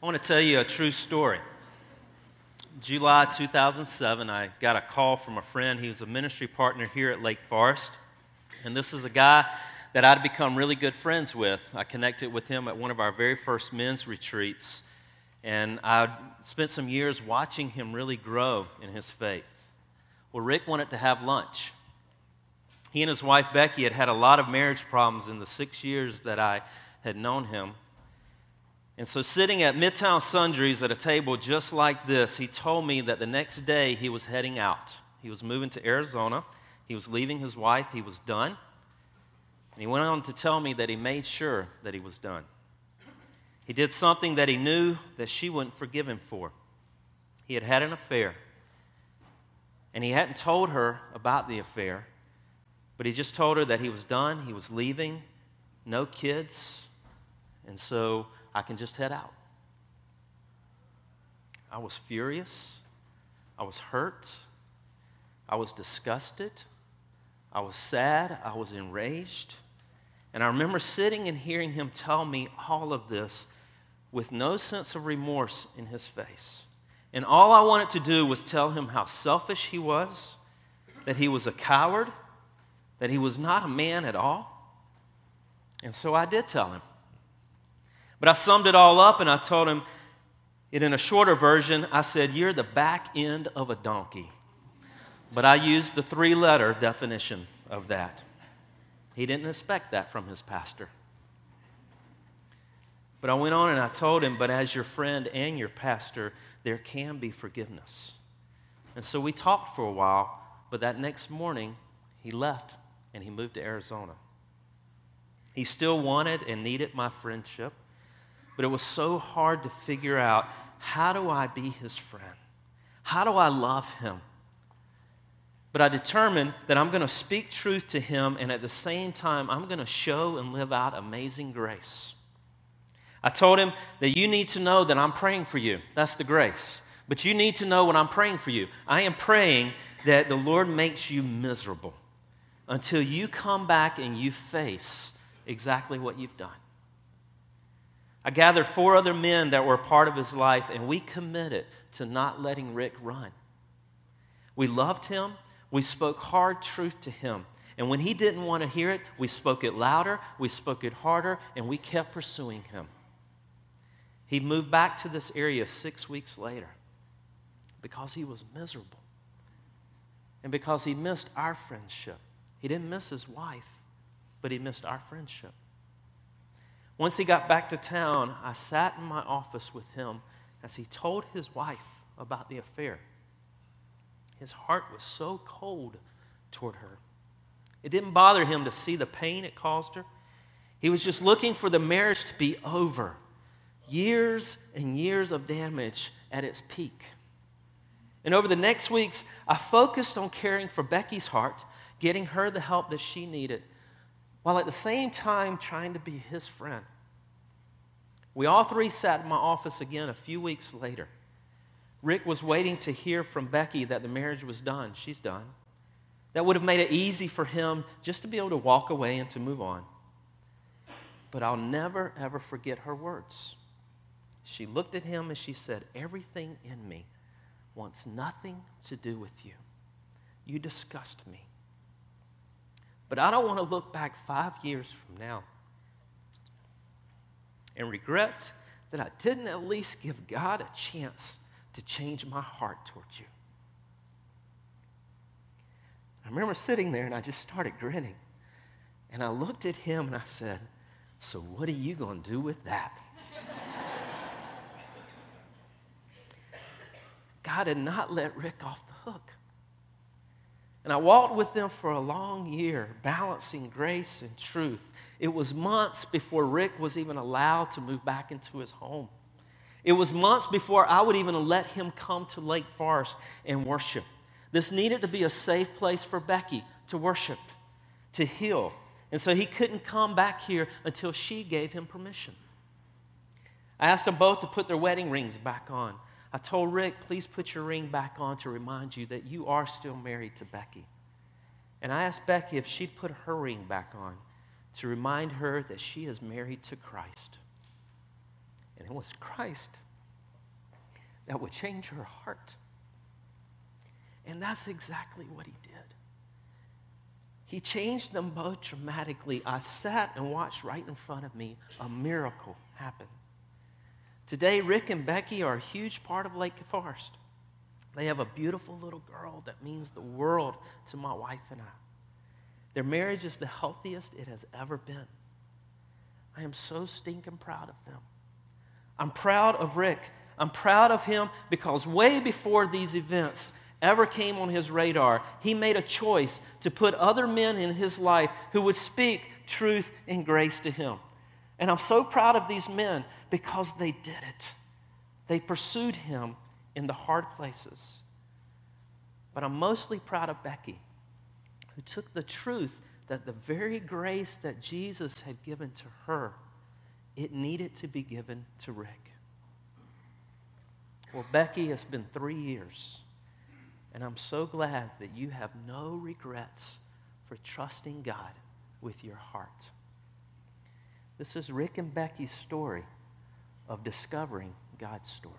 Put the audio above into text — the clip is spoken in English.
I want to tell you a true story. July 2007, I got a call from a friend. He was a ministry partner here at Lake Forest. And this is a guy that I'd become really good friends with. I connected with him at one of our very first men's retreats. And I spent some years watching him really grow in his faith. Well, Rick wanted to have lunch. He and his wife, Becky, had had a lot of marriage problems in the 6 years that I had known him. And so sitting at Midtown Sundries at a table just like this, he told me that the next day he was heading out. He was moving to Arizona. He was leaving his wife. He was done. And he went on to tell me that he made sure that he was done. He did something that he knew that she wouldn't forgive him for. He had had an affair. And he hadn't told her about the affair, but he just told her that he was done, he was leaving, no kids, and so I can just head out. I was furious. I was hurt. I was disgusted. I was sad. I was enraged. And I remember sitting and hearing him tell me all of this with no sense of remorse in his face. And all I wanted to do was tell him how selfish he was, that he was a coward, that he was not a man at all. And so I did tell him. But I summed it all up and I told him it in a shorter version. I said, "You're the back end of a donkey." But I used the 3-letter definition of that. He didn't expect that from his pastor. But I went on and I told him, but as your friend and your pastor, there can be forgiveness. And so we talked for a while, but that next morning he left and he moved to Arizona. He still wanted and needed my friendship. But it was so hard to figure out, how do I be his friend? How do I love him? But I determined that I'm going to speak truth to him, and at the same time, I'm going to show and live out amazing grace. I told him that you need to know that I'm praying for you. That's the grace. But you need to know what I'm praying for you. I am praying that the Lord makes you miserable until you come back and you face exactly what you've done. I gathered 4 other men that were a part of his life, and we committed to not letting Rick run. We loved him. We spoke hard truth to him. And when he didn't want to hear it, we spoke it louder, we spoke it harder, and we kept pursuing him. He moved back to this area 6 weeks later because he was miserable and because he missed our friendship. He didn't miss his wife, but he missed our friendship. Once he got back to town, I sat in my office with him as he told his wife about the affair. His heart was so cold toward her. It didn't bother him to see the pain it caused her. He was just looking for the marriage to be over. Years and years of damage at its peak. And over the next weeks, I focused on caring for Becky's heart, getting her the help that she needed, while at the same time trying to be his friend. We all 3 sat in my office again a few weeks later. Rick was waiting to hear from Becky that the marriage was done. She's done. That would have made it easy for him just to be able to walk away and to move on. But I'll never, ever forget her words. She looked at him and she said, "Everything in me wants nothing to do with you. You disgust me. But I don't want to look back 5 years from now and regret that I didn't at least give God a chance to change my heart towards you." I remember sitting there and I just started grinning. And I looked at him and I said, "So what are you going to do with that?" God had not let Rick off the hook. And I walked with them for a long year, balancing grace and truth. It was months before Rick was even allowed to move back into his home. It was months before I would even let him come to Lake Forest and worship. This needed to be a safe place for Becky to worship, to heal. And so he couldn't come back here until she gave him permission. I asked them both to put their wedding rings back on. I told Rick, "Please put your ring back on to remind you that you are still married to Becky." And I asked Becky if she'd put her ring back on to remind her that she is married to Christ. And it was Christ that would change her heart. And that's exactly what he did. He changed them both dramatically. I sat and watched right in front of me a miracle happen. Today, Rick and Becky are a huge part of Lake Forest. They have a beautiful little girl that means the world to my wife and I. Their marriage is the healthiest it has ever been. I am so stinking proud of them. I'm proud of Rick. I'm proud of him because way before these events ever came on his radar, he made a choice to put other men in his life who would speak truth and grace to him. And I'm so proud of these men because they did it. They pursued him in the hard places. But I'm mostly proud of Becky, who took the truth that the very grace that Jesus had given to her, it needed to be given to Rick. Well, Becky, it's been 3 years. And I'm so glad that you have no regrets for trusting God with your heart. This is Rick and Becky's story of discovering God's story.